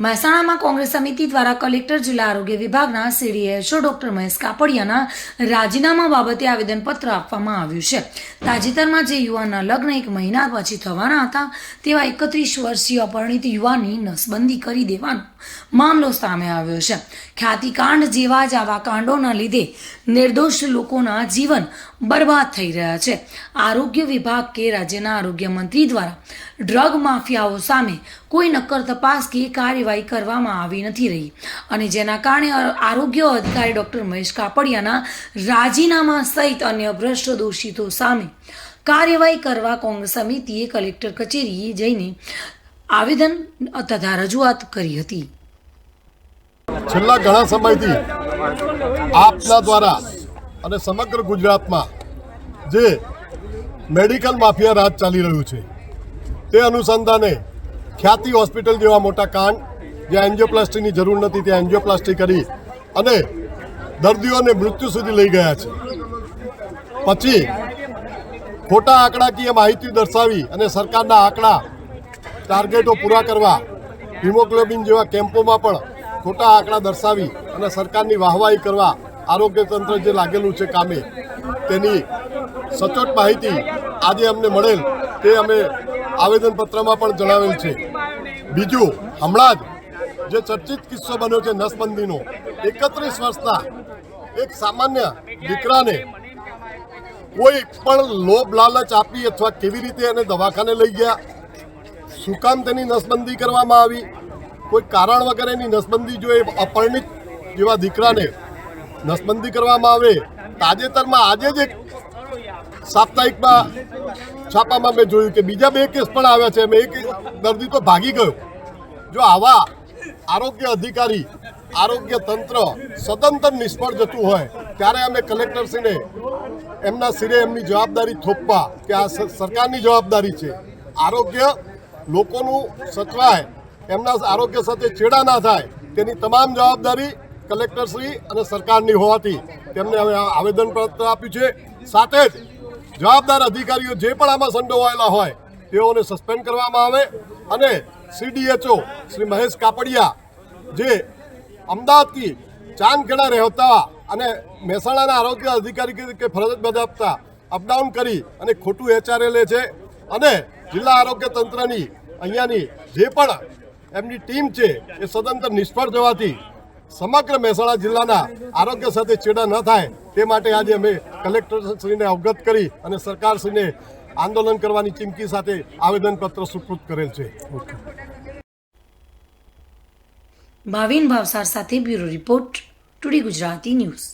મહેસાણામાં કોંગ્રેસ સમિતિ દ્વારા કલેક્ટર જિલ્લા આરોગ્ય વિભાગના સીડીએચઓ ડોક્ટર મહેશ કાપડિયાના રાજીનામા બાબતે આવેદનપત્ર આપવામાં આવ્યું છે। તાજેતરમાં જે યુવાનના લગ્ન 1 મહિના પછી થવાના હતા તેવા 31 વર્ષીય અપરિણીત યુવાનની નસબંધી કરી દેવાનો મામલો સામે આવ્યો છે। ખ્યાતિકાંડ જેવા જ આવા કાંડોના લીધે નિર્દોષ લોકોના જીવન બરબાદ થઈ રહ્યા છે। આરોગ્ય વિભાગ કે રાજ્યના આરોગ્ય મંત્રી દ્વારા ડ્રગ માફિયાઓ સામે કોઈ નક્કર તપાસ કે કાર્યવાહી કરવામાં આવી નથી રહી અને જેના કારણે આરોગ્ય અધિકારી ડોક્ટર મહેશ કાપડિયાના રાજીનામા સહિત અન્ય ભ્રષ્ટ દોષિતો સામે કાર્યવાહી કરવા કોંગ્રેસ સમિતિએ કલેક્ટર કચેરીએ જઈને આવેદન તથા રજૂઆત કરી હતી। છેલ્લા ઘણા સમયથી આપના દ્વારા અને સમગ્ર ગુજરાતમાં જે મેડિકલ માફિયા રાજ ચાલી રહ્યું છે તે અનુસંધાને ખ્યાતિ હોસ્પિટલ જેવા મોટા કાંડ જ્યાં એન્જિયોપ્લાસ્ટીની જરૂર નથી ત્યાં એન્જિયોપ્લાસ્ટી કરી અને દર્દીઓને મૃત્યુ સુધી લઈ ગયા છે। પછી ખોટા આંકડાકીય માહિતી દર્શાવી અને સરકારના આંકડા ટાર્ગેટો પૂરા કરવા હિમોગ્લોબિન જેવા કેમ્પોમાં પણ ખોટા આંકડા દર્શાવી અને સરકારની વાહવાહી કરવા આરોગ્ય તંત્ર જે લાગેલું છે કામે તેની સચોટ માહિતી આજે અમને મળેલ તે અમે આવેદનપત્રમાં પણ જણાવેલ છે। બીજું હમણાં જ જે ચર્ચિત કિસ્સો બન્યો છે નસબંધીનો 31 વર્ષના એક સામાન્ય દીકરાને કોઈ પણ લોભ લાલચ આપી અથવા કેવી રીતે એને દવાખાને લઈ ગયા, શું કામ તેની નસબંધી કરવામાં આવી, કોઈ કારણ વગેરેની નસબંધી જો એ અપરિણીત જેવા દીકરાને નસબંધી કરવામાં આવે। તાજેતરમાં આજે જ એક સાપ્તાહિકમાં છાપામાં મેં જોયું કે બીજા 2 કેસ પણ આવ્યા છે, એક દર્દી તો ભાગી ગયો। જો આવા આરોગ્ય અધિકારી આરોગ્ય તંત્ર સદંતર નિષ્ફળ જતું હોય ત્યારે અમે કલેક્ટરશ્રીને એમના સિરે એમની જવાબદારી થોપવા કે આ સરકારની જવાબદારી છે, આરોગ્ય લોકોનું સચવાય, એમના આરોગ્ય સાથે છેડા ના થાય તેની તમામ જવાબદારી કલેક્ટરશ્રી અને સરકારની હોવાથી તેમને અમે આવેદનપત્ર આપ્યું છે। સાથે જ જવાબદાર અધિકારીઓ જે પણ આમાં સંડોવાયેલા હોય તેઓને સસ્પેન્ડ કરવામાં આવે અને સીડીએચઓ શ્રી મહેશ કાપડિયા જે અમદાવાદથી ચાંદખેડા રહેતા અને મહેસાણાના આરોગ્ય અધિકારી તરીકે ફરજ બજાવતા અપડાઉન કરી અને ખોટું એચઆરએ લે છે અને જિલ્લા આરોગ્ય તંત્રની અહીંયાની જે પણ એમની ટીમ છે એ સદંતર નિષ્ફળ જવાથી સમગ્ર મહેસાણા જિલ્લાના આરોગ્ય સાથે છેડા ન થાય તે માટે આજે અમે કલેક્ટરશ્રીને અવગત કરી અને સરકારશ્રીને આંદોલન કરવાની ચીમકી સાથે આવેદનપત્ર સુપૃત કરેલ છે। ભાવિન ભાવસાર સાથે bureau report, today Gujarati news.